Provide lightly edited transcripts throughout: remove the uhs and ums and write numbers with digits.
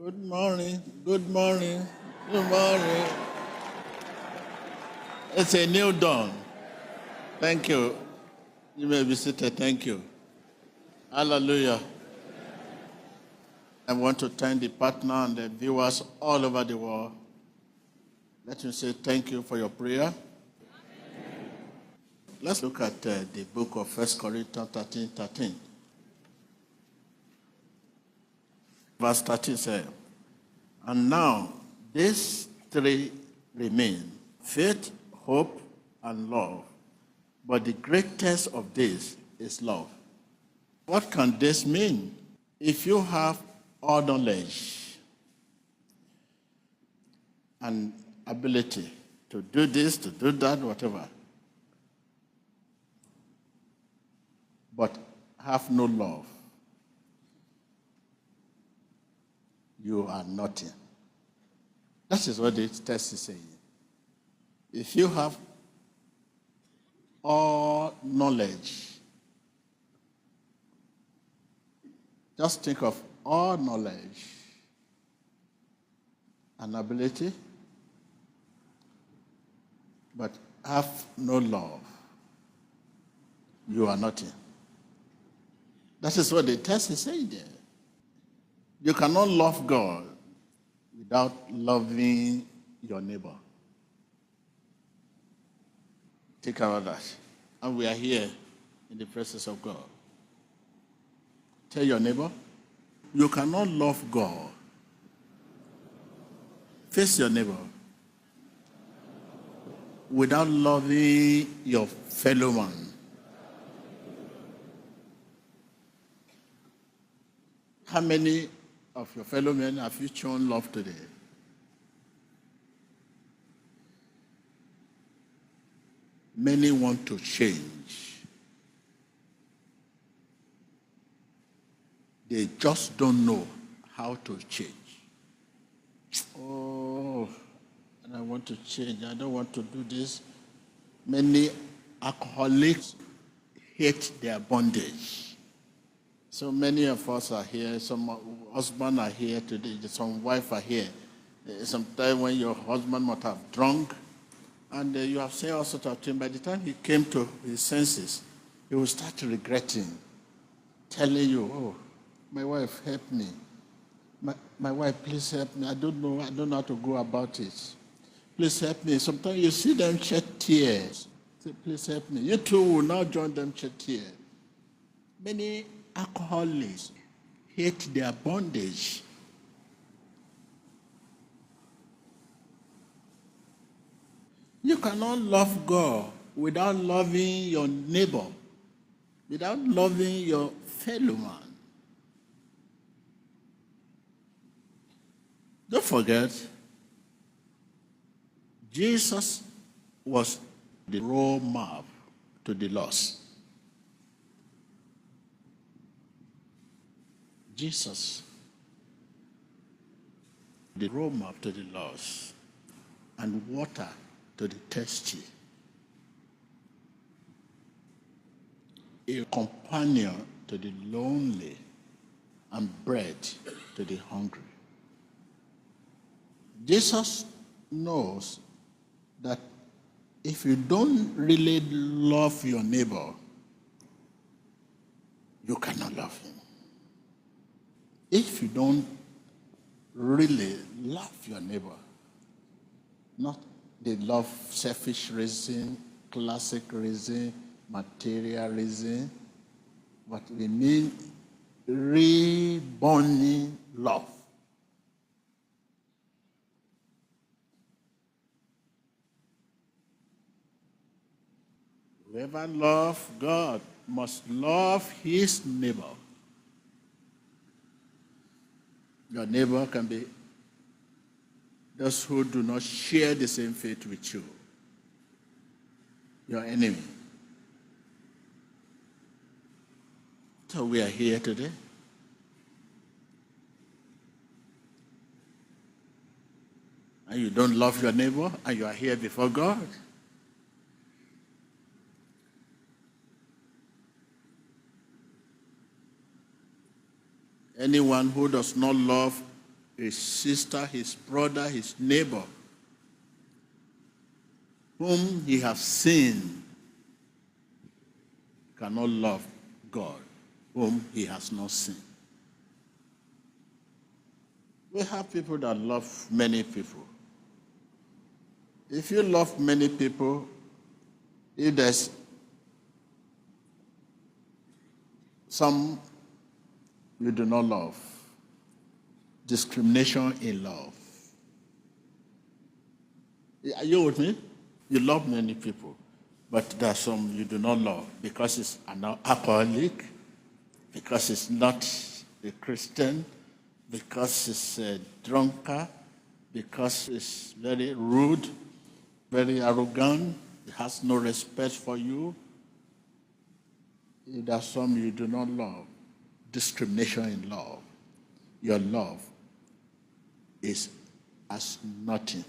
Good morning. Good morning. Good morning. It's a new dawn. Thank you. You may be seated. Thank you. Hallelujah. I want to thank the partner and the viewers all over the world. Let me say thank you for your prayer. Let's look at the book of 1 Corinthians 13:13. Verse 13 says, "And now these three remain, faith, hope, and love. But the greatest of these is love." What can this mean? If you have all knowledge and ability to do this, to do that, whatever, but have no love, you are nothing. That is what the text is saying. If you have all knowledge, just think of all knowledge and ability, but have no love, you are nothing. That is what the text is saying there. You cannot love God without loving your neighbor. Think about that. And we are here in the presence of God. Tell your neighbor, you cannot love God. Face your neighbor without loving your fellow man. How many of your fellow men have you shown love today? Many want to change. They just don't know how to change. Oh, and I want to change. I don't want to do this. Many alcoholics hate their bondage. So many of us are here. Some husbands are here today. Some wives are here. Sometimes when your husband might have drunk, and you have said all sorts of things. By the time he came to his senses, he will start regretting, telling you, "Oh, my wife, help me. My wife, please help me. I don't know how to go about it. Please help me." Sometimes you see them shed tears. Say, "Please help me." You too will now join them shed tears. Many alcoholics hate their bondage. You cannot love God without loving your neighbor, without loving your fellow man. Don't forget, Jesus was the roadmap to the lost. Jesus, the roadmap to the lost, and water to the thirsty. A companion to the lonely, and bread to the hungry. Jesus knows that if you don't really love your neighbor, you cannot love him. If you don't really love your neighbor, not the love selfish reason, classic reason, material reason, but we mean reborn love. Whoever loves God must love his neighbor. Your neighbor can be those who do not share the same faith with you. Your enemy. So we are here today. And you don't love your neighbor, and you are here before God. Anyone who does not love his sister, his brother, his neighbor, whom he has seen, cannot love God, whom he has not seen. We have people that love many people. If you love many people, if there's some you do not love, discrimination in love. Are you with me? You love many people, but there are some you do not love because it's an alcoholic, because it's not a Christian, because it's a drunkard, because it's very rude, very arrogant, it has no respect for you. There are some you do not love. Discrimination in love. Your love is as nothing.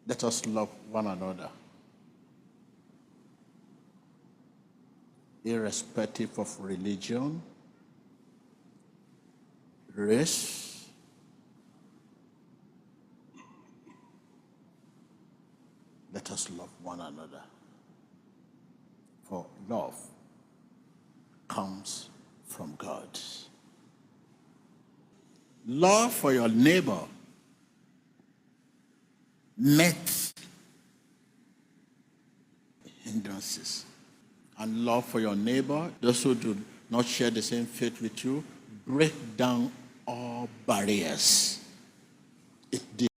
Let us love one another, irrespective of religion, race, let us love one another. For love comes from God. Love for your neighbor met hindrances. And love for your neighbor, those who do not share the same faith with you, break down all barriers. It